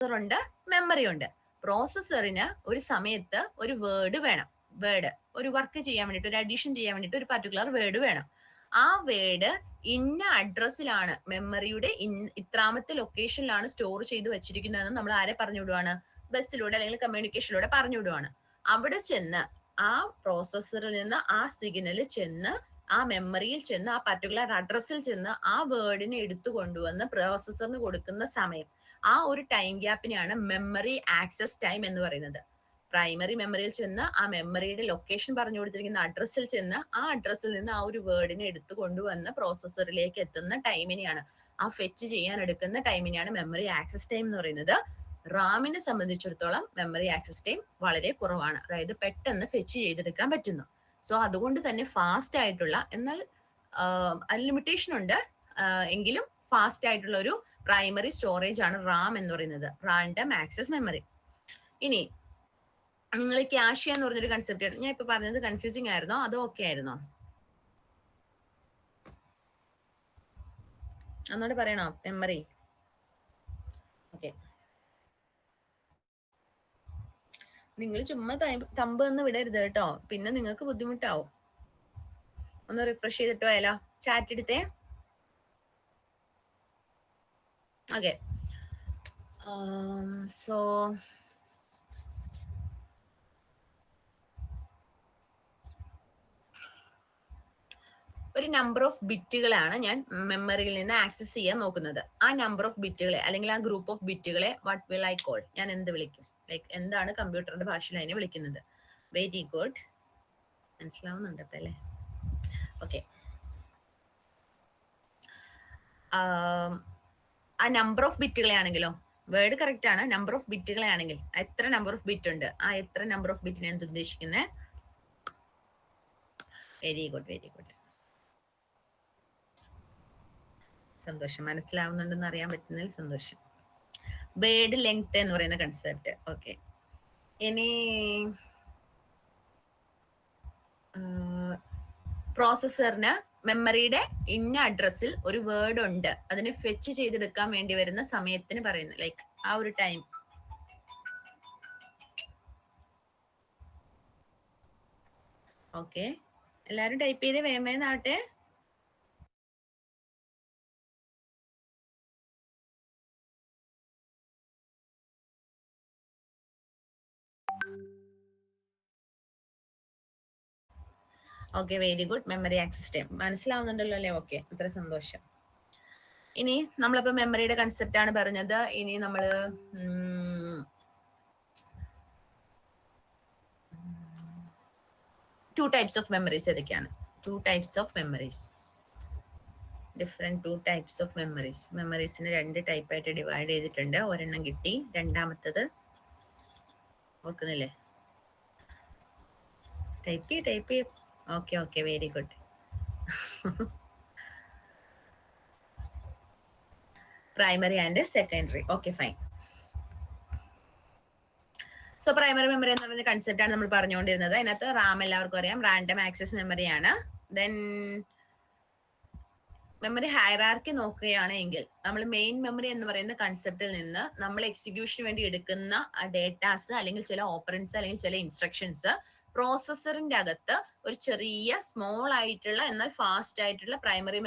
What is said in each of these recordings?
ഉണ്ട്, മെമ്മറി ഉണ്ട്. പ്രോസസ്സറിന് ഒരു സമയത്ത് ഒരു വേർഡ് വേണം. വേർഡ് ഒരു വർക്ക് ചെയ്യാൻ വേണ്ടിയിട്ട്, ഒരു അഡീഷൻ ചെയ്യാൻ വേണ്ടിയിട്ട് ഒരു പർട്ടിക്കുലർ വേർഡ് വേണം. ആ വേർഡ് ഇന്ന അഡ്രസ്സിലാണ്, മെമ്മറിയുടെ ഇത്രാമത്തെ ലൊക്കേഷനിലാണ് സ്റ്റോർ ചെയ്ത് വെച്ചിരിക്കുന്നതെന്ന് നമ്മൾ ആരെ പറഞ്ഞു വിടുവാണ്? ബസ്സിലൂടെ അല്ലെങ്കിൽ കമ്മ്യൂണിക്കേഷനിലൂടെ പറഞ്ഞു വിടുവാണ്. അവിടെ ചെന്ന് ആ പ്രോസസ്സറിൽ നിന്ന് ആ സിഗ്നൽ ചെന്ന് ആ മെമ്മറിയിൽ ചെന്ന് ആ പർട്ടിക്കുലർ അഡ്രസ്സിൽ ചെന്ന് ആ വേർഡിനെ എടുത്തു കൊണ്ടുവന്ന് പ്രോസസ്സറിന് കൊടുക്കുന്ന സമയം, ആ ഒരു ടൈം ഗ്യാപ്പിനെയാണ് മെമ്മറി ആക്സസ് ടൈം എന്ന് പറയുന്നത്. പ്രൈമറി മെമ്മറിയിൽ ചെന്ന് ആ മെമ്മറിയുടെ ലൊക്കേഷൻ പറഞ്ഞു കൊടുത്തിരിക്കുന്ന അഡ്രസ്സിൽ ചെന്ന് ആ അഡ്രസ്സിൽ നിന്ന് ആ ഒരു വേർഡിനെ എടുത്തു കൊണ്ടുവന്ന് പ്രോസസ്സറിലേക്ക് എത്തുന്ന ടൈമിനെയാണ്, ആ ഫെച്ച് ചെയ്യാൻ എടുക്കുന്ന ടൈമിനെയാണ് മെമ്മറി ആക്സസ് ടൈം എന്ന് പറയുന്നത്. റാമിനെ സംബന്ധിച്ചിടത്തോളം മെമ്മറി ആക്സസ് ടൈം വളരെ കുറവാണ്, അതായത് പെട്ടെന്ന് ഫെച്ച് ചെയ്തെടുക്കാൻ പറ്റുന്നു. സോ അതുകൊണ്ട് തന്നെ ഫാസ്റ്റ് ആയിട്ടുള്ള, എന്നാൽ ലിമിറ്റേഷൻ ഉണ്ട്, എങ്കിലും ഫാസ്റ്റ് ആയിട്ടുള്ള ഒരു പ്രൈമറി സ്റ്റോറേജ് ആണ് റാം എന്ന് പറയുന്നത്, റാൻഡം ആക്സസ് മെമ്മറി. ഇനി നിങ്ങൾ ക്യാഷ് എന്ന് പറഞ്ഞൊരു കൺസെപ്റ്റ്, ഞാൻ ഇപ്പൊ പറഞ്ഞത് കൺഫ്യൂസിങ് ആയിരുന്നോ അതോ ഓക്കെ ആയിരുന്നോ? ഒന്നുകൂടെ പറയണോ? മെമ്മറി. ഓക്കെ, നിങ്ങൾ ചുമ്മാ തമ്പ് എന്ന് വിടരുത് കേട്ടോ, പിന്നെ നിങ്ങൾക്ക് ബുദ്ധിമുട്ടാവും. ഒന്ന് റിഫ്രഷ് ചെയ്തിട്ട് പോയാലോ? ചാറ്റ് എടുത്തേ. ഓക്കെ, സോ ഒരു നമ്പർ ഓഫ് ബിറ്റുകളാണ് ഞാൻ മെമ്മറിയിൽ നിന്ന് ആക്സസ് ചെയ്യാൻ നോക്കുന്നത്. ആ നമ്പർ ഓഫ് ബിറ്റുകളെ അല്ലെങ്കിൽ ആ ഗ്രൂപ്പ് ഓഫ് ബിറ്റുകളെ വാട്ട് വിൽ ഐ കോൾ? ഞാൻ എന്ത് വിളിക്കും? ലൈക്ക് എന്താണ് കമ്പ്യൂട്ടറിന്റെ ഭാഷയിൽ അതിനെ വിളിക്കുന്നത്? വെരി ഗുഡ്, മനസ്സിലാവുന്നുണ്ട് അപ്പൊ അല്ലേ? ഓക്കെ, ആ നമ്പർ ഓഫ് ബിറ്റുകളെ ആണെങ്കിലോ, വേർഡ് കറക്റ്റ് ആണ്, നമ്പർ ഓഫ് ബിറ്റുകളെ ആണെങ്കിൽ എത്ര നമ്പർ ഓഫ് ബിറ്റ് ഉണ്ട്, ആ എത്ര നമ്പർ ഓഫ് ബിറ്റിനെ എന്ത് ഉദ്ദേശിക്കുന്നത്? വെരി ഗുഡ്, വെരി ഗുഡ്, സന്തോഷം, മനസ്സിലാവുന്നുണ്ടെന്ന് അറിയാൻ പറ്റുന്നതിൽ സന്തോഷം. വേർഡ് ലെങ്ത് എന്ന് പറയുന്ന കൺസെപ്റ്റ്. ഓക്കെ, ഇനി പ്രോസസ്സറിന് മെമ്മറിയുടെ ഇന്ന അഡ്രസ്സിൽ ഒരു വേർഡ് ഉണ്ട്, അതിനെ ഫെച്ച് ചെയ്തെടുക്കാൻ വേണ്ടി വരുന്ന സമയത്തിന് പറയുന്നത്, ലൈക്ക് ആ ഒരു ടൈം. ഓക്കെ, എല്ലാരും ടൈപ്പ് ചെയ്ത് വേമേന്നാട്ടെ. Okay, very good, memory access time മനസ്സിലാവുന്നുണ്ടല്ലോ അല്ലേ? ഓക്കെ, അത്ര സന്തോഷം. ഇനി നമ്മളിപ്പോ മെമ്മറിയുടെ കൺസെപ്റ്റ് ആണ് പറഞ്ഞത്. ഇനി നമ്മള് 2 types of memories ഏതൊക്കെയാണ്? 2 types of memories, different 2 types of memories. മെമ്മറീസിനെ 2 type ആയിട്ട് ഡിവൈഡ് ചെയ്തിട്ടുണ്ട്. ഒരെണ്ണം കിട്ടി, രണ്ടാമത്തത് ഓർക്കുന്നില്ലേ? ടൈപ്പ് ചെയ്യ. Okay okay, very good. Primary and secondary. Okay, fine. So primary memory എന്ന് പറയുന്ന കൺസെപ്റ്റ് ആണ് നമ്മൾ പറഞ്ഞുകൊണ്ടിരുന്നത്. അതിനകത്ത് റാം എല്ലാവർക്കും അറിയാം, റാൻഡം ആക്സസ് മെമ്മറിയാണ്. ദെൻ മെമ്മറി ഹൈറാർക്കി നോക്കുകയാണെങ്കിൽ നമ്മൾ മെയിൻ മെമ്മറി എന്ന് പറയുന്ന കൺസെപ്റ്റിൽ നിന്ന് നമ്മൾ എക്സിക്യൂഷന് വേണ്ടി എടുക്കുന്ന ഡേറ്റാസ് അല്ലെങ്കിൽ ചില ഓപ്പറൻസ് അല്ലെങ്കിൽ ചില ഇൻസ്ട്രക്ഷൻസ് പ്രോസസ്സറിന്റെ അകത്ത് ഒരു ചെറിയ സ്മോൾ ആയിട്ടുള്ള എന്നാൽ ഫാസ്റ്റ് ആയിട്ടുള്ള പ്രൈമറി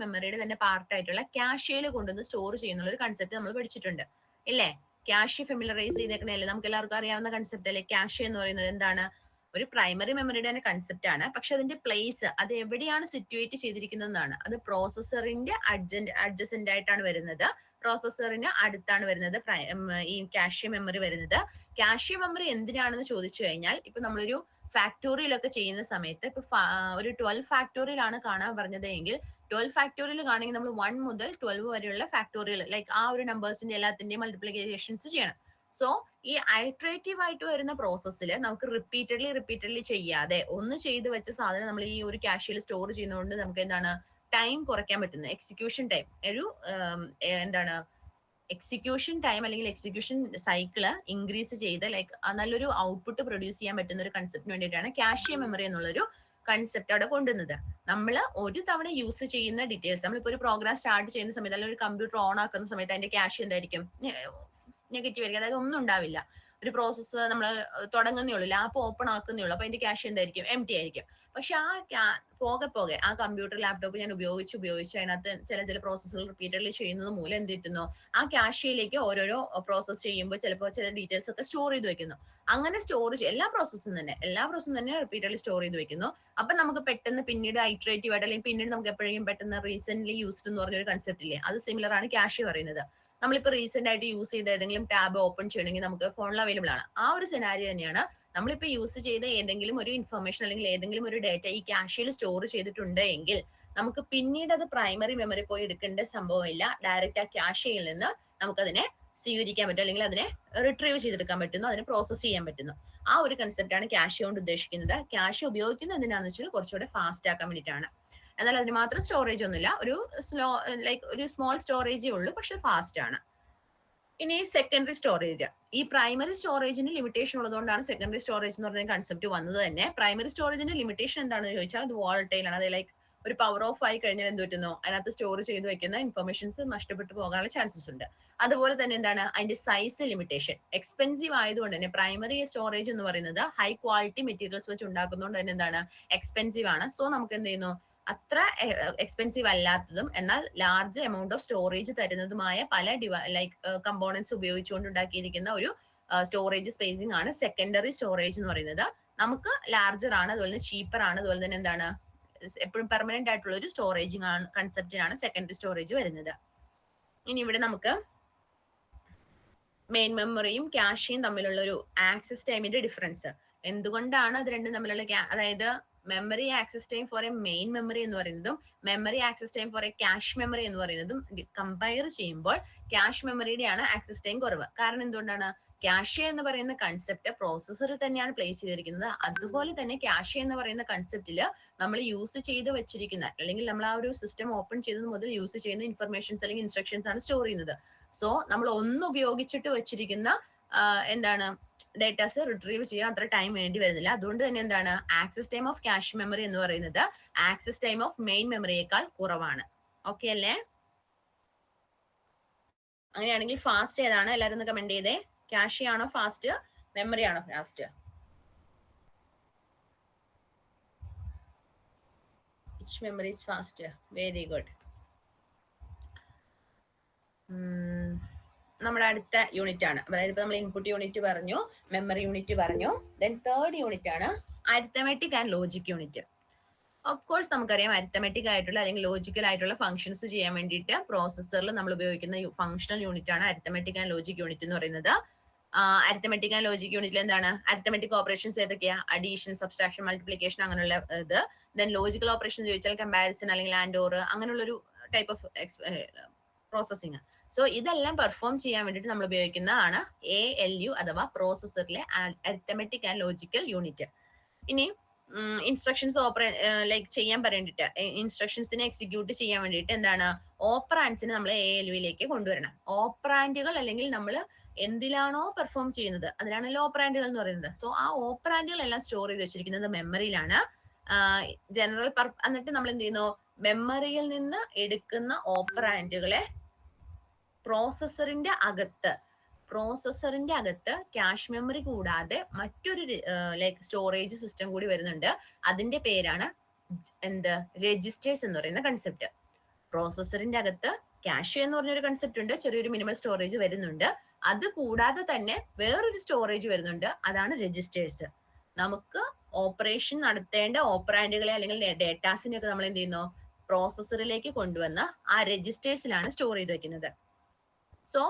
മെമ്മറിയുടെ തന്നെ പാർട്ടായിട്ടുള്ള ക്യാഷയിൽ കൊണ്ടുവന്ന് സ്റ്റോർ ചെയ്യുന്ന ഒരു കൺസെപ്റ്റ് നമ്മൾ പഠിച്ചിട്ടുണ്ട് ഇല്ലേ? ക്യാഷ് ഫെമിലറൈസ് ചെയ്തേക്കണല്ലേ, നമുക്ക് എല്ലാവർക്കും അറിയാവുന്ന കൺസെപ്റ്റ് അല്ലേ? ക്യാഷ് എന്ന് പറയുന്നത് എന്താണ്? ഒരു പ്രൈമറി മെമ്മറിയുടെ തന്നെ കൺസെപ്റ്റ് ആണ്. പക്ഷെ അതിന്റെ പ്ലേസ് അത് എവിടെയാണ് സിറ്റുവേറ്റ് ചെയ്തിരിക്കുന്നതെന്നാണ്. അത് പ്രോസസ്സറിന്റെ അഡ്ജസന്റ് ആയിട്ടാണ് വരുന്നത്, പ്രോസസ്സറിന് അടുത്താണ് വരുന്നത് ഈ ക്യാഷ് മെമ്മറി വരുന്നത്. ക്യാഷ് മെമ്മറി എന്തിനാണെന്ന് ചോദിച്ചു കഴിഞ്ഞാൽ, ഇപ്പൊ നമ്മളൊരു ഫാക്ടോറിയലൊക്കെ ചെയ്യുന്ന സമയത്ത് ഇപ്പൊ ഒരു 12 ഫാക്ടോറിയൽ ആണ് കാണാൻ പറഞ്ഞത് എങ്കിൽ 12 ഫാക്ടോറിയൽ കാണണമെങ്കിൽ നമ്മൾ 1 മുതൽ 12 വരെയുള്ള ഫാക്ടോറിയൽ ലൈക്ക് ആ ഒരു നമ്പേഴ്സിന്റെ എല്ലാത്തിന്റെയും മൾട്ടിപ്ലിക്കേഷൻസ് ചെയ്യണം. സോ ഈ ഐട്രേറ്റീവ് ആയിട്ട് വരുന്ന പ്രോസസ്സിൽ നമുക്ക് റിപ്പീറ്റഡ്ലി ചെയ്യാതെ ഒന്ന് ചെയ്ത് വെച്ച സാധനം നമ്മൾ ഈ ഒരു ക്യാഷിൽ സ്റ്റോർ ചെയ്യുന്നതുകൊണ്ട് നമുക്ക് എന്താണ് ടൈം കുറയ്ക്കാൻ പറ്റുന്നത്, എക്സിക്യൂഷൻ ടൈം. ഒരു എന്താണ് എക്സിക്യൂഷൻ ടൈം അല്ലെങ്കിൽ എക്സിക്യൂഷൻ സൈക്കിള് ഇൻക്രീസ് ചെയ്ത് ലൈക്ക് നല്ലൊരു ഔട്ട്പുട്ട് പ്രൊഡ്യൂസ് ചെയ്യാൻ പറ്റുന്ന ഒരു കൺസെപ്റ്റിന് വേണ്ടിയിട്ടാണ് ക്യാഷ് മെമ്മറി എന്നുള്ളൊരു കൺസെപ്റ്റ് അവിടെ കൊണ്ടുവന്നത്. നമ്മൾ ഒരു തവണ യൂസ് ചെയ്യുന്ന ഡീറ്റെയിൽസ്, നമ്മളിപ്പോൾ ഒരു പ്രോഗ്രാം സ്റ്റാർട്ട് ചെയ്യുന്ന സമയത്ത് അല്ലെങ്കിൽ ഒരു കമ്പ്യൂട്ടർ ഓൺ ആക്കുന്ന സമയത്ത് അതിന്റെ ക്യാഷ് എന്തായിരിക്കും? നെഗറ്റീവ് ആയിരിക്കും, അതായത് ഒന്നും ഉണ്ടാവില്ല. ഒരു പ്രോസസ്സ് നമ്മൾ തുടങ്ങുന്നേ ഉള്ളൂ, ലാപ്പ് ഓപ്പൺ ആക്കുന്നേ ഉള്ളൂ, അപ്പൊ അതിന്റെ ക്യാഷ് എന്തായിരിക്കും? എം ടി ആയിരിക്കും. പക്ഷെ പോകെ പോകെ ആ കമ്പ്യൂട്ടർ ലാപ്ടോപ്പ് ഞാൻ ഉപയോഗിച്ച് അതിനകത്ത് ചില പ്രോസസ്സുകൾ റിപ്പീറ്റഡ്ലി ചെയ്യുന്നത് മൂലം എന്ത് കിട്ടുന്നു? ആ ക്യാഷിലേക്ക് ഓരോരോ പ്രോസസ്സ് ചെയ്യുമ്പോൾ ചിലപ്പോൾ ചില ഡീറ്റെയിൽസ് ഒക്കെ സ്റ്റോർ ചെയ്ത് വെക്കുന്നു. അങ്ങനെ എല്ലാ പ്രോസസ്സും തന്നെ റിപ്പീറ്റഡ്ലി സ്റ്റോർ ചെയ്ത് വെക്കുന്നു. അപ്പൊ നമുക്ക് പെട്ടെന്ന് പിന്നീട് ഐട്രേറ്റീവ് ആയിട്ട് അല്ലെങ്കിൽ പിന്നീട് നമുക്ക് എപ്പോഴെങ്കിലും പെട്ടെന്ന് റീസെന്റ് യൂസ്ഡ് എന്ന് പറഞ്ഞൊരു കൺസെപ്റ്റ് ഇല്ലേ, അത് സിമിലർ ആണ് ക്യാഷ് പറയുന്നത്. നമ്മളിപ്പോൾ റീസെന്റ് ആയിട്ട് യൂസ് ചെയ്ത ഏതെങ്കിലും ടാബ് ഓപ്പൺ ചെയ്യണമെങ്കിൽ നമുക്ക് ഫോണിൽ അവൈലബിൾ ആണ്. ആ ഒരു സെനാരിയോ തന്നെയാണ് നമ്മളിപ്പോൾ യൂസ് ചെയ്ത ഏതെങ്കിലും ഒരു ഇൻഫർമേഷൻ അല്ലെങ്കിൽ ഏതെങ്കിലും ഒരു ഡേറ്റ ഈ ക്യാഷിൽ സ്റ്റോർ ചെയ്തിട്ടുണ്ട് എങ്കിൽ നമുക്ക് പിന്നീട് അത് പ്രൈമറി മെമ്മറി പോയി എടുക്കേണ്ട സംഭവമില്ല. ഡയറക്റ്റ് ആ ക്യാഷിൽ നിന്ന് നമുക്കതിനെ സ്വീകരിക്കാൻ പറ്റും, അല്ലെങ്കിൽ അതിനെ റിട്രീവ് ചെയ്തെടുക്കാൻ പറ്റുന്നു, അതിനെ പ്രോസസ് ചെയ്യാൻ പറ്റുന്നു. ആ ഒരു കൺസെപ്റ്റ് ആണ് ക്യാഷ് കൊണ്ട് ഉദ്ദേശിക്കുന്നത്. ക്യാഷ് ഉപയോഗിക്കുന്നത് എന്തിനാണെന്ന് വെച്ചാൽ കുറച്ചുകൂടെ ഫാസ്റ്റ് ആക്കാൻ വേണ്ടിയിട്ടാണ്. എന്നാൽ അതിന് മാത്രം സ്റ്റോറേജ് ഒന്നുമില്ല, ഒരു സ്മോൾ സ്റ്റോറേജേ ഉള്ളൂ, പക്ഷെ ഫാസ്റ്റ് ആണ്. ഇനി സെക്കൻഡറി സ്റ്റോറേജ്. ഈ പ്രൈമറി സ്റ്റോറേജിന് ലിമിറ്റേഷൻ ഉള്ളതുകൊണ്ടാണ് സെക്കൻഡറി സ്റ്റോറേജ് എന്ന് പറഞ്ഞ കൺസെപ്റ്റ് വന്നത് തന്നെ. പ്രൈമറി സ്റ്റോറേജിന്റെ ലിമിറ്റേഷൻ എന്താണെന്ന് ചോദിച്ചാൽ അത് വോളട്ടൈൽ ആണ്. അത് ഒരു പവർ ഓഫ് ആയി കഴിഞ്ഞാൽ എന്ത് പറ്റുന്നു? അതിനകത്ത് സ്റ്റോർ ചെയ്ത് വെക്കുന്ന ഇൻഫർമേഷൻസ് നഷ്ടപ്പെട്ടു പോകാനുള്ള ചാൻസസ് ഉണ്ട്. അതുപോലെ തന്നെ എന്താണ് അതിന്റെ സൈസ് ലിമിറ്റേഷൻ. എക്സ്പെൻസീവ് ആയതുകൊണ്ട് തന്നെ പ്രൈമറി സ്റ്റോറേജ് എന്ന് പറയുന്നത് ഹൈ ക്വാളിറ്റി മെറ്റീരിയൽസ് വെച്ച് ഉണ്ടാക്കുന്നതുകൊണ്ട് തന്നെ എന്താണ്, എക്സ്പെൻസീവ് ആണ്. സോ നമുക്ക് എന്ത് ചെയ്യുന്നു, അത്ര എക്സ്പെൻസീവ് അല്ലാത്തതും എന്നാൽ ലാർജ് എമൗണ്ട് ഓഫ് സ്റ്റോറേജ് തരുന്നതുമായ പല കമ്പോണൻസ് ഉപയോഗിച്ചുകൊണ്ട് ഉണ്ടാക്കിയിരിക്കുന്ന ഒരു സ്റ്റോറേജ് സ്പേസിംഗ് ആണ് സെക്കൻഡറി സ്റ്റോറേജ് എന്ന് പറയുന്നത്. നമുക്ക് ലാർജർ ആണ്, അതുപോലെ തന്നെ ചീപ്പർ ആണ്, അതുപോലെ തന്നെ എന്താണ് എപ്പോഴും പെർമനന്റ് ആയിട്ടുള്ള ഒരു സ്റ്റോറേജിംഗ് കൺസെപ്റ്റിനാണ് സെക്കൻഡറി സ്റ്റോറേജ് വരുന്നത്. ഇനി ഇവിടെ നമുക്ക് മെയിൻ മെമ്മറിയും ക്യാഷയും തമ്മിലുള്ള ഒരു ആക്സസ് ടൈമിന്റെ ഡിഫറൻസ്, എന്തുകൊണ്ടാണ് അത് രണ്ടും തമ്മിലുള്ള അതായത് memory access time for A main memory എന്ന് പറയുന്നതും memory access time for A cache memory എന്ന് പറയുന്നതും കമ്പയർ ചെയ്യുമ്പോൾ ക്യാഷ് മെമ്മറിയുടെയാണ് ആക്സസ് ടൈം കുറവ്. കാരണം എന്തുകൊണ്ടാണ്? ക്യാഷ് എന്ന് പറയുന്ന കൺസെപ്റ്റ് പ്രോസസ്സറിൽ തന്നെയാണ് പ്ലേസ് ചെയ്തിരിക്കുന്നത്. അതുപോലെ തന്നെ ക്യാഷ് എന്ന് പറയുന്ന കൺസെപ്റ്റിൽ നമ്മൾ യൂസ് ചെയ്ത് വെച്ചിരിക്കുന്ന അല്ലെങ്കിൽ നമ്മൾ ആ ഒരു സിസ്റ്റം ഓപ്പൺ ചെയ്തത് മുതൽ യൂസ് ചെയ്യുന്ന ഇൻഫർമേഷൻസ് അല്ലെങ്കിൽ ഇൻസ്ട്രക്ഷൻസ് ആണ് സ്റ്റോർ ചെയ്യുന്നത്. സോ നമ്മൾ ഒന്ന് ഉപയോഗിച്ചിട്ട് വെച്ചിരിക്കുന്ന എന്താണ് ഡേറ്റാസ് റിട്രീവ് ചെയ്യാൻ അത്ര ടൈം വേണ്ടി വരുന്നില്ല. അതുകൊണ്ട് തന്നെ എന്താണ് access time of cache memory എന്ന് പറയുന്നത് ആക്സസ് ടൈം ഓഫ് മെയിൻ മെമ്മറിയേക്കാൾ കുറവാണ്. ഓക്കെ അല്ലേ? അങ്ങനെയാണെങ്കിൽ ഫാസ്റ്റ് ഏതാണ്? എല്ലാവരും ഒന്ന് കമന്റ് ചെയ്തേ. ക്യാഷ് ആണോ ഫാസ്റ്റ്, മെമ്മറി ആണോ fast? Which memory is faster? Very good. നമ്മുടെ അടുത്ത യൂണിറ്റ് ആണ്. അതായത് ഇപ്പൊ നമ്മൾ ഇൻപുട്ട് യൂണിറ്റ് പറഞ്ഞു, മെമ്മറി യൂണിറ്റ് പറഞ്ഞു, ദെൻ തേർഡ് യൂണിറ്റ് ആണ് arithmetic and logic unit. Of course നമുക്കറിയാം അരിത്തമെറ്റിക് ആയിട്ടുള്ള അല്ലെങ്കിൽ ലോജിക്കൽ ആയിട്ടുള്ള ഫംഗ്ഷൻസ് ചെയ്യാൻ വേണ്ടിയിട്ട് പ്രോസസ്സറിൽ നമ്മൾ ഉപയോഗിക്കുന്ന ഫംഗ്ഷണൽ യൂണിറ്റ് ആണ് അരിത്തമെറ്റിക് ആൻഡ് ലോജിക് യൂണിറ്റ് എന്ന് പറയുന്നത്. അരിത്തമെറ്റിക് ആൻഡ് ലോജിക് യൂണിറ്റിൽ എന്താണ് അരിത്തമെറ്റിക് ഓപ്പറേഷൻസ് ഏതൊക്കെയാ? അഡീഷൻ, സബ്സ്ട്രാക്ഷൻ, മൾട്ടിപ്ലിക്കേഷൻ അങ്ങനെയുള്ള ഇത്. ദെൻ ലോജിക്കൽ ഓപ്പറേഷൻ ചോദിച്ചാൽ കമ്പാരിസൺ അല്ലെങ്കിൽ ആൻഡ് ഓർ അങ്ങനെയുള്ളൊരു ടൈപ്പ് ഓഫ് പ്രോസസ്സിങ്. സോ ഇതെല്ലാം പെർഫോം ചെയ്യാൻ വേണ്ടിയിട്ട് നമ്മൾ ഉപയോഗിക്കുന്നതാണ് ALU അഥവാ പ്രോസസ്സറിലെ അരിത്തമെറ്റിക് ആൻഡ് ലോജിക്കൽ യൂണിറ്റ്. ഇനി ഇൻസ്ട്രക്ഷൻസ് ചെയ്യാൻ വേണ്ടിയിട്ട് ഇൻസ്ട്രക്ഷൻസിനെ എക്സിക്യൂട്ട് ചെയ്യാൻ വേണ്ടിയിട്ട് എന്താണ് ഓപ്പറാൻഡ്സിനെ നമ്മൾ ALUയിലേക്ക് കൊണ്ടുവരണം. ഓപ്പറാൻഡുകൾ അല്ലെങ്കിൽ നമ്മൾ എന്തിലാണോ പെർഫോം ചെയ്യുന്നത് അതിലാണല്ലോ ഓപ്പറാൻഡുകൾ എന്ന് പറയുന്നത്. സോ ആ ഓപ്പറാൻഡുകൾ എല്ലാം സ്റ്റോർ ചെയ്ത് വെച്ചിരിക്കുന്നത് മെമ്മറിയിലാണ്. ജനറൽ എന്നിട്ട് നമ്മൾ എന്ത് ചെയ്യുന്നു, മെമ്മറിയിൽ നിന്ന് എടുക്കുന്ന ഓപ്പറാൻഡുകളെ പ്രോസസ്സറിന്റെ അകത്ത് ക്യാഷ് മെമ്മറി കൂടാതെ മറ്റൊരു സ്റ്റോറേജ് സിസ്റ്റം കൂടി വരുന്നുണ്ട്. അതിന്റെ പേരാണ് രജിസ്റ്റേഴ്സ് എന്ന് പറയുന്ന കൺസെപ്റ്റ്. പ്രോസസ്സറിന്റെ അകത്ത് ക്യാഷ് എന്ന് പറഞ്ഞൊരു കൺസെപ്റ്റ് ഉണ്ട്, ചെറിയൊരു മിനിമൽ സ്റ്റോറേജ് വരുന്നുണ്ട്. അത് കൂടാതെ തന്നെ വേറൊരു സ്റ്റോറേജ് വരുന്നുണ്ട്, അതാണ് രജിസ്റ്റേഴ്സ്. നമുക്ക് ഓപ്പറേഷൻ നടത്തേണ്ട ഓപ്പറാൻഡുകളെ അല്ലെങ്കിൽ ഡേറ്റാസിനെയൊക്കെ നമ്മൾ എന്ത് ചെയ്യുന്നു, പ്രോസസ്സറിലേക്ക് കൊണ്ടുവന്ന് ആ രജിസ്റ്റേഴ്സിലാണ് സ്റ്റോർ ചെയ്ത് വെക്കുന്നത്. സോ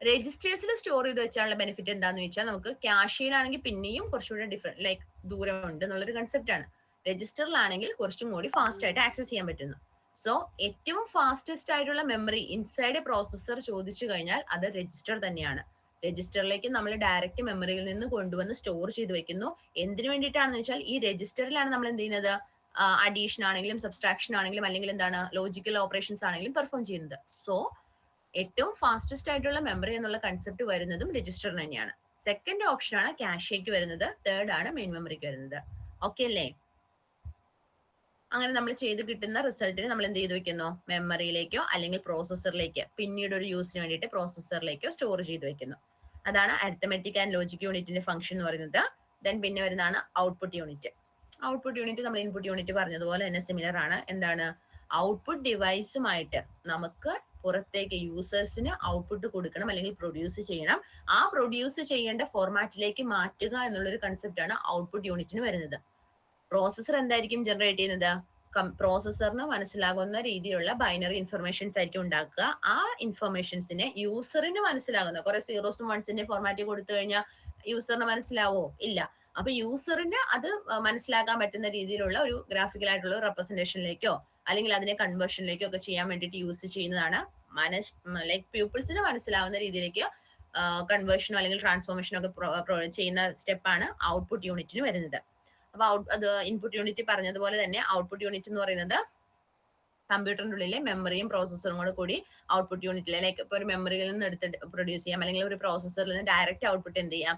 രജിസ്റ്റേഴ്സിൽ സ്റ്റോർ ചെയ്ത് വെച്ചാലുള്ള ബെനിഫിറ്റ് എന്താന്ന് വെച്ചാൽ നമുക്ക് ക്യാഷിലാണെങ്കിൽ പിന്നെയും കുറച്ചുകൂടെ ദൂരമുണ്ട് എന്നുള്ളൊരു കൺസെപ്റ്റ് ആണ്. രജിസ്റ്ററിലാണെങ്കിൽ കുറച്ചും കൂടി ഫാസ്റ്റ് ആയിട്ട് ആക്സസ് ചെയ്യാൻ പറ്റുന്നു. സോ ഏറ്റവും ഫാസ്റ്റസ്റ്റ് ആയിട്ടുള്ള മെമ്മറി ഇൻസൈഡ് എ പ്രോസസ്സർ ചോദിച്ചു കഴിഞ്ഞാൽ അത് രജിസ്റ്റർ തന്നെയാണ്. രജിസ്റ്ററിലേക്ക് നമ്മൾ ഡയറക്റ്റ് മെമ്മറിയിൽ നിന്ന് കൊണ്ടുവന്ന് സ്റ്റോർ ചെയ്ത് വെക്കുന്നു. എന്തിനു വേണ്ടിയിട്ടാണെന്ന് വെച്ചാൽ ഈ രജിസ്റ്ററിലാണ് നമ്മൾ എന്ത് ചെയ്യുന്നത്, അഡീഷൻ ആണെങ്കിലും സബ്സ്ട്രാക്ഷൻ ആണെങ്കിലും അല്ലെങ്കിൽ എന്താണ് ലോജിക്കൽ ഓപ്പറേഷൻസ് ആണെങ്കിലും പെർഫോം ചെയ്യുന്നത്. സോ ഏറ്റവും ഫാസ്റ്റസ്റ്റ് ആയിട്ടുള്ള മെമ്മറി എന്നുള്ള കൺസെപ്റ്റ് വരുന്നതും രജിസ്റ്ററിന് തന്നെയാണ്. സെക്കൻഡ് ഓപ്ഷൻ ആണ് ക്യാഷേക്ക് വരുന്നത്, തേർഡ് ആണ് മെയിൻ മെമ്മറിക്ക് വരുന്നത്. ഓക്കെ അല്ലേ? അങ്ങനെ നമ്മൾ ചെയ്ത് കിട്ടുന്ന റിസൾട്ടിന് നമ്മൾ എന്ത് ചെയ്ത് വെക്കുന്നു? മെമ്മറിയിലേക്കോ അല്ലെങ്കിൽ പ്രോസസ്സറിലേക്ക്, പിന്നീട് ഒരു യൂസിന് വേണ്ടിയിട്ട് പ്രോസസ്സറിലേക്കോ സ്റ്റോർ ചെയ്ത് വെക്കുന്നു. അതാണ് അരിത്തമെറ്റിക് ആൻഡ് ലോജിക് യൂണിറ്റിന്റെ ഫംഗ്ഷൻ എന്ന് പറയുന്നത്. ദെൻ പിന്നെ വരുന്നതാണ് ഔട്ട്പുട്ട് യൂണിറ്റ്. ഔട്ട്പുട്ട് യൂണിറ്റ് നമ്മൾ ഇൻപുട്ട് യൂണിറ്റ് പറഞ്ഞതുപോലെ തന്നെ സിമിലർ ആണ്. എന്താണ്? ഔട്ട്പുട്ട് ഡിവൈസുമായിട്ട് നമുക്ക് പുറത്തേക്ക് യൂസേഴ്സിന് ഔട്ട്പുട്ട് കൊടുക്കണം അല്ലെങ്കിൽ പ്രൊഡ്യൂസ് ചെയ്യണം. ആ പ്രൊഡ്യൂസ് ചെയ്യേണ്ട ഫോർമാറ്റിലേക്ക് മാറ്റുക എന്നുള്ളൊരു കൺസെപ്റ്റ് ആണ് ഔട്ട്പുട്ട് യൂണിറ്റിന് വരുന്നത്. പ്രോസസ്സർ എന്തായിരിക്കും ജനറേറ്റ് ചെയ്യുന്നത്? പ്രോസസ്സറിന് മനസ്സിലാകുന്ന രീതിയിലുള്ള ബൈനറി ഇൻഫർമേഷൻസ് ആയിരിക്കും ഉണ്ടാക്കുക. ആ ഇൻഫർമേഷൻസിനെ യൂസറിന് മനസ്സിലാകുന്ന കുറെ സീറോസും വൺസിന്റെ ഫോർമാറ്റ് കൊടുത്തു കഴിഞ്ഞാൽ യൂസറിന് മനസ്സിലാവോ? ഇല്ല. അപ്പൊ യൂസറിന് അത് മനസ്സിലാക്കാൻ പറ്റുന്ന രീതിയിലുള്ള ഒരു ഗ്രാഫിക്കൽ ആയിട്ടുള്ള റെപ്രസെന്റേഷനിലേക്കോ അല്ലെങ്കിൽ അതിനെ കൺവേർഷനിലേക്കോ ഒക്കെ ചെയ്യാൻ വേണ്ടിയിട്ട് യൂസ് ചെയ്യുന്നതാണ് ലൈക് പീപ്പിൾസിന് മനസ്സിലാവുന്ന രീതിയിലേക്ക് കൺവേർഷനോ അല്ലെങ്കിൽ ട്രാൻസ്ഫോർമേഷനോ ഒക്കെ ചെയ്യുന്ന സ്റ്റെപ്പാണ് ഔട്ട്പുട്ട് യൂണിറ്റിന് വരുന്നത്. അപ്പൊ അത് ഇൻപുട്ട് യൂണിറ്റ് പറഞ്ഞതുപോലെ തന്നെ ഔട്ട്പുട്ട് യൂണിറ്റ് എന്ന് പറയുന്നത് കമ്പ്യൂട്ടറിന്റെ ഉള്ളിലെ മെമ്മറിയും പ്രോസസ്സറും കൂടെ കൂടി ഔട്ട്പുട്ട് യൂണിറ്റിലെ ലൈക്ക് ഇപ്പൊ ഒരു മെമ്മറിയിൽ നിന്ന് എടുത്ത് പ്രൊഡ്യൂസ് ചെയ്യാം അല്ലെങ്കിൽ ഒരു പ്രോസസ്സറിൽ നിന്ന് ഡയറക്റ്റ് ഔട്ട്പുട്ട് എന്ത് ചെയ്യാം?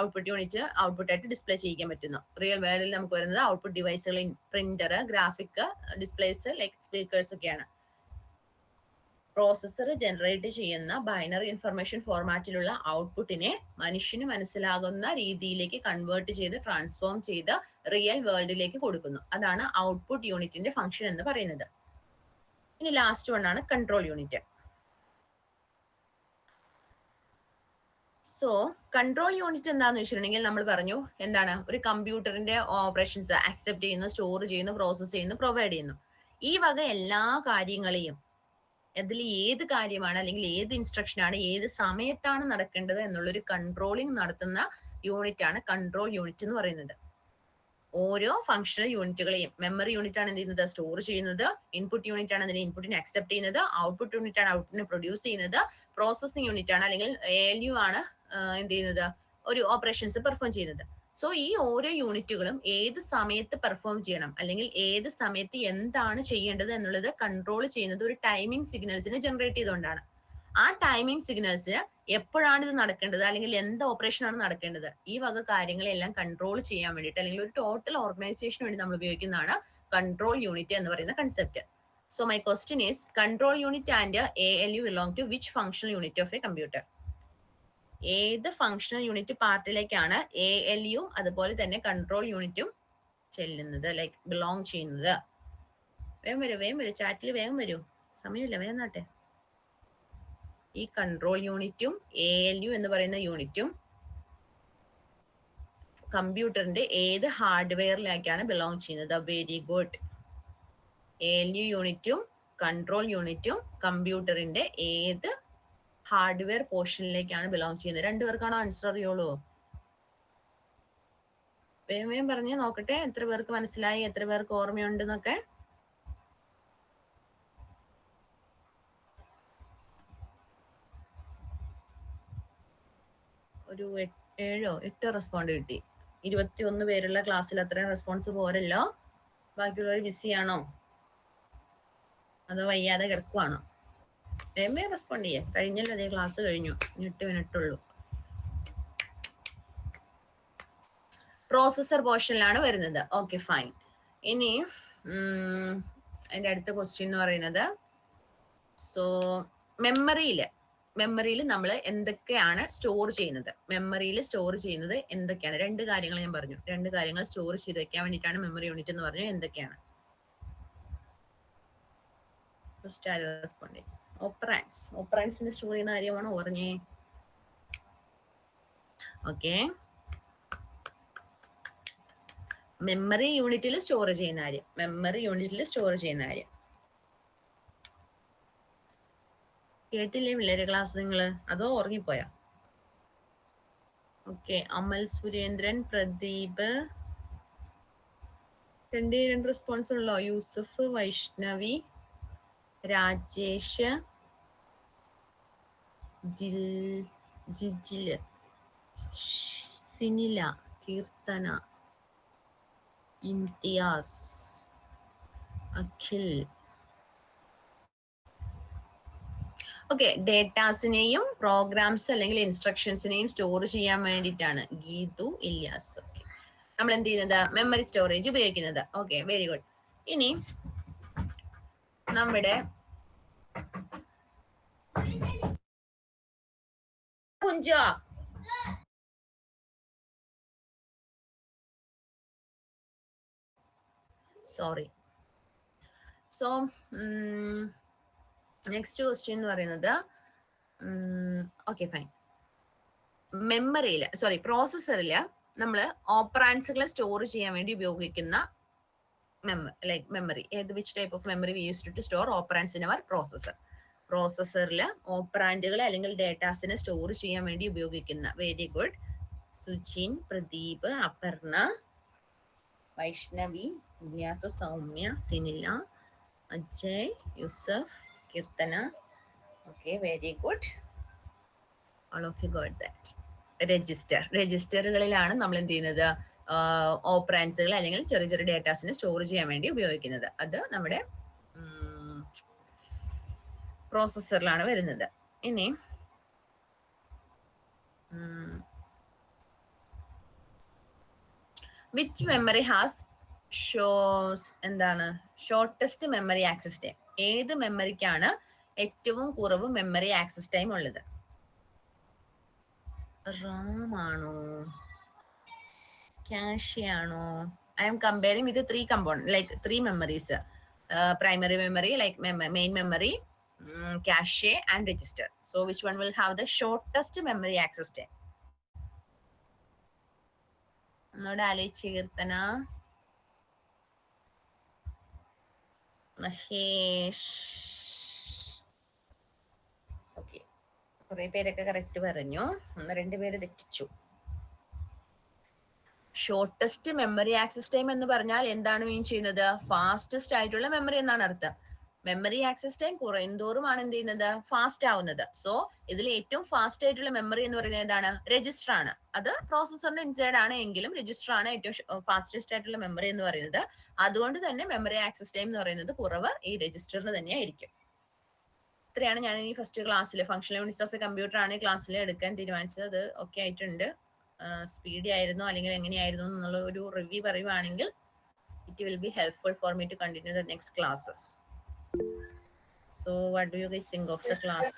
ഔട്ട്പുട്ട് യൂണിറ്റ് ഔട്ട്പുട്ട് ആയിട്ട് ഡിസ്പ്ലേ ചെയ്യിക്കാൻ പറ്റുന്നു. റിയൽ വേൾഡിൽ നമുക്ക് വരുന്നത് ഔട്ട്പുട്ട് ഡിവൈസുകൾ, printer, graphic displays like speakers ഒക്കെയാണ്. പ്രോസസ്സർ ജനറേറ്റ് ചെയ്യുന്ന ബൈനറി ഇൻഫർമേഷൻ ഫോർമാറ്റിലുള്ള ഔട്ട്പുട്ടിനെ മനുഷ്യന് മനസ്സിലാകുന്ന രീതിയിലേക്ക് കൺവേർട്ട് ചെയ്ത് ട്രാൻസ്ഫോം ചെയ്ത് റിയൽ വേൾഡിലേക്ക് കൊടുക്കുന്നു. അതാണ് ഔട്ട്പുട്ട് യൂണിറ്റിന്റെ ഫംഗ്ഷൻ എന്ന് പറയുന്നത്. ഇനി ലാസ്റ്റ് വൺ ആണ് control unit. So control unit എന്താന്ന് വെച്ചിട്ടുണ്ടെങ്കിൽ നമ്മൾ പറഞ്ഞു എന്താണ്? ഒരു കമ്പ്യൂട്ടറിന്റെ ഓപ്പറേഷൻസ് അക്സെപ്റ്റ് ചെയ്യുന്നു, സ്റ്റോർ ചെയ്യുന്നു, പ്രോസസ് ചെയ്യുന്നു, പ്രൊവൈഡ് ചെയ്യുന്നു. ഈ വക എല്ലാ കാര്യങ്ങളെയും അതിൽ ഏത് കാര്യമാണ് അല്ലെങ്കിൽ ഏത് ഇൻസ്ട്രക്ഷൻ ആണ് ഏത് സമയത്താണ് നടക്കേണ്ടത് എന്നുള്ളൊരു കൺട്രോളിങ് നടത്തുന്ന യൂണിറ്റ് ആണ് കൺട്രോൾ യൂണിറ്റ് എന്ന് പറയുന്നത്. ഓരോ ഫങ്ഷണൽ യൂണിറ്റുകളെയും മെമ്മറി യൂണിറ്റ് ആണ് എന്ത് ചെയ്യുന്നത്? സ്റ്റോർ ചെയ്യുന്നത്. ഇൻപുട്ട് യൂണിറ്റ് ആണ് അതിനെ ഇൻപുട്ടിനെ അക്സെപ്റ്റ് ചെയ്യുന്നത്. ഔട്ട്പുട്ട് യൂണിറ്റ് ആണ് ഔട്ട്പുട്ടിനെ പ്രൊഡ്യൂസ് ചെയ്യുന്നത്. പ്രോസസിംഗ് യൂണിറ്റ് ആണ് അല്ലെങ്കിൽ ALU ആണ് എന്ത് ചെയ്യുന്നത്? ഒരു ഓപ്പറേഷൻസ് പെർഫോം ചെയ്യുന്നത്. സോ ഈ ഓരോ യൂണിറ്റുകളും ഏത് സമയത്ത് പെർഫോം ചെയ്യണം അല്ലെങ്കിൽ ഏത് സമയത്ത് എന്താണ് ചെയ്യേണ്ടത് എന്നുള്ളത് കൺട്രോൾ ചെയ്യുന്നത് ഒരു ടൈമിംഗ് സിഗ്നൽസിനെ ജനറേറ്റ് ചെയ്തുകൊണ്ടാണ്. ആ ടൈമിംഗ് സിഗ്നൽസ് എപ്പോഴാണ് ഇത് നടക്കേണ്ടത് അല്ലെങ്കിൽ എന്ത് ഓപ്പറേഷൻ ആണ് നടക്കേണ്ടത്, ഈ വക കാര്യങ്ങളെല്ലാം കൺട്രോൾ ചെയ്യാൻ വേണ്ടിയിട്ട് അല്ലെങ്കിൽ ഒരു ടോട്ടൽ ഓർഗനൈസേഷന് വേണ്ടി നമ്മൾ ഉപയോഗിക്കുന്നതാണ് കൺട്രോൾ യൂണിറ്റ് എന്ന് പറയുന്ന concept. So my question is control unit and ALU belong to which functional unit of a computer? ഏത് ഫങ്ഷണൽ യൂണിറ്റ് പാർട്ടിലേക്കാണ് ALU അതുപോലെ തന്നെ കൺട്രോൾ യൂണിറ്റും ചെല്ലുന്നത് ലൈക്ക് ബിലോങ് ചെയ്യുന്നത്? വേഗം വരൂ ചാറ്റിൽ വേഗം വരൂ, സമയമില്ല, വേഗം നാട്ടെ. ഈ കൺട്രോൾ യൂണിറ്റും ALU എന്ന് പറയുന്ന യൂണിറ്റും കമ്പ്യൂട്ടറിന്റെ ഏത് ഹാർഡ്വെയറിലേക്കാണ് ബിലോങ് ചെയ്യുന്നത്? Very good. ALU യൂണിറ്റും കൺട്രോൾ യൂണിറ്റും കമ്പ്യൂട്ടറിന്റെ ഏത് ഹാർഡ്വെയർ പോർഷനിലേക്കാണ് ബിലോങ് ചെയ്യുന്നത്? രണ്ടുപേർക്കാണോ ആൻസർ അറിയുള്ളൂ? വേഗം പറഞ്ഞ് നോക്കട്ടെ എത്ര പേർക്ക് മനസ്സിലായി, എത്ര പേർക്ക് ഓർമ്മയുണ്ടെന്നൊക്കെ. ഒരു 7-8 റെസ്പോണ്ട് കിട്ടി. 21 പേരുള്ള ക്ലാസ്സിൽ അത്രയും റെസ്പോൺസ് പോരല്ലോ. ബാക്കിയുള്ളവർ ബിസിയാണോ അതോ വയ്യാതെ കിടക്കുവാണോ? വേഗം റെസ്പോണ്ട് ചെയ്യാം. കഴിഞ്ഞല്ലോ, അതേ ക്ലാസ് കഴിഞ്ഞു, 8 മിനിറ്റ് ഉള്ളൂ. പ്രോസസർ പോർഷനിലാണ് വരുന്നത്. Okay fine. ഇനി അതിന്റെ അടുത്ത ക്വസ്റ്റ്യൻ എന്ന് പറയുന്നത് സോ മെമ്മറിയിൽ നമ്മൾ എന്തൊക്കെയാണ് സ്റ്റോർ ചെയ്യുന്നത്? മെമ്മറിയിൽ സ്റ്റോർ ചെയ്യുന്നത് എന്തൊക്കെയാണ്? 2 കാര്യങ്ങൾ ഞാൻ പറഞ്ഞു. 2 കാര്യങ്ങൾ സ്റ്റോർ ചെയ്ത് വെക്കാൻ വേണ്ടിയിട്ടാണ് മെമ്മറി യൂണിറ്റ് എന്ന് പറഞ്ഞു. എന്തൊക്കെയാണ്? ഫസ്റ്റ് ആര് റെസ്പോണ്ട് ചെയ്യും? ഓപ്പറാൻസിനെ സ്റ്റോർ ചെയ്യുന്ന കാര്യമാണ് പറഞ്ഞേ. ഓക്കെ, മെമ്മറി യൂണിറ്റിൽ സ്റ്റോർ ചെയ്യുന്ന കാര്യം. കേട്ടില്ലേ പിള്ളേര് ക്ലാസ് നിങ്ങള്? അതോ ഉറങ്ങിപ്പോയാ? ഓക്കെ, അമൽ സുരേന്ദ്രൻ, പ്രദീപ്, 2 റെസ്പോൺസ് ഉള്ളോ? യൂസഫ്, വൈഷ്ണവി, രാജേഷ്, ജിജില്, സിനില, കീർത്തന, ഇംതിയാസ്, അഖിൽ. ഓക്കെ, ഡേറ്റാസിനെയും പ്രോഗ്രാംസ് അല്ലെങ്കിൽ ഇൻസ്ട്രക്ഷൻസിനെയും സ്റ്റോർ ചെയ്യാൻ വേണ്ടിയിട്ടാണ് ഗീതു, ഇല്യാസ്. ഓക്കെ, നമ്മൾ എന്ത് ചെയ്യുന്നത്? മെമ്മറി സ്റ്റോറേജ് ഉപയോഗിക്കുന്നത്. Okay, very good. ഇനി നമ്മുടെ കുഞ്ചോ സോറി. സോ നെക്സ്റ്റ് ക്വസ്റ്റ്യൻ എന്ന് പറയുന്നത് ഓക്കെ ഫൈൻ. പ്രോസസ്സറിൽ നമ്മൾ ഓപ്പറാൻസുകളെ സ്റ്റോർ ചെയ്യാൻ വേണ്ടി ഉപയോഗിക്കുന്ന memory, which type of memory we used to store operands in our processor. പ്രോസസ്സറിൽ ഓപ്പറാൻഡുകൾ അല്ലെങ്കിൽ ഡേറ്റാസിനെ സ്റ്റോർ ചെയ്യാൻ വേണ്ടി ഉപയോഗിക്കുന്ന, very good, Suchin, Pradeep, Aparna, Vaishnavi, Vinyasa, Soumya, Sinila, Ajay, Yusuf, Keerthana. Okay, very good, all of you got that. രജിസ്റ്ററുകളിലാണ് നമ്മൾ എന്ത് ചെയ്യുന്നത്, ഓപ്പറാൻസുകൾ അല്ലെങ്കിൽ ചെറിയ ചെറിയ ഡേറ്റാസിനെ സ്റ്റോർ ചെയ്യാൻ വേണ്ടി ഉപയോഗിക്കുന്നത്. അത് നമ്മുടെ പ്രോസസ്സറിലാണ് വരുന്നത്. ഇനി which memory has shortest memory access time? ഏത് മെമ്മറിക്കാണ് ഏറ്റവും കുറവ് മെമ്മറി ആക്സസ് ടൈം ഉള്ളത്? റാം ആണോ, ക്യാഷെ ആണോ? I M comparing with 3 components, like 3 memories, primary memory, like main memory, cache and register. So which one will have the shortest memory access time? ഒന്നുകൂടെ ആലോചിച്ച് Keerthana, Mahesh. Okay, കുറെ പേരൊക്കെ കറക്റ്റ് പറഞ്ഞു, 1-2 പേര് തെറ്റിച്ചു. ഷോർട്ടസ്റ്റ് മെമ്മറി ആക്സസ് ടൈം എന്ന് പറഞ്ഞാൽ എന്താണ് മീൻ ചെയ്യുന്നത്? ഫാസ്റ്റസ്റ്റ് ആയിട്ടുള്ള മെമ്മറി എന്നാണ് അർത്ഥം. മെമ്മറി ആക്സസ് ടൈം കുറയുന്തോറുമാണ് എന്ത് ചെയ്യുന്നത്? ഫാസ്റ്റ് ആവുന്നത്. സോ ഇതിൽ ഏറ്റവും ഫാസ്റ്റ് ആയിട്ടുള്ള മെമ്മറി എന്ന് പറയുന്നത് എന്താണ്? രജിസ്റ്റർ ആണ്. അത് പ്രോസസ്സറിന്റെ ഇൻസൈഡ് ആണ് എങ്കിലും രജിസ്റ്റർ ആണ് ഏറ്റവും ഫാസ്റ്റസ്റ്റ് ആയിട്ടുള്ള മെമ്മറി എന്ന് പറയുന്നത്. അതുകൊണ്ട് തന്നെ മെമ്മറി ആക്സസ് ടൈം എന്ന് പറയുന്നത് കുറവ് ഈ രജിസ്റ്ററിന് തന്നെ ആയിരിക്കും. ഇത്രയാണ് ഞാൻ ഈ ഫസ്റ്റ് ക്ലാസ്സിൽ functional units of a computer ആണ് ക്ലാസ്സിൽ എടുക്കാൻ തീരുമാനിച്ചത്. അത് ഓക്കെ ആയിട്ടുണ്ട്. സ്പീഡി ആയിരുന്നോ അല്ലെങ്കിൽ എങ്ങനെയായിരുന്നു എന്നുള്ള ഒരു റിവ്യൂ പറയുവാണെങ്കിൽ it will be helpful for me to continue the next classes. So what do you guys think of the class?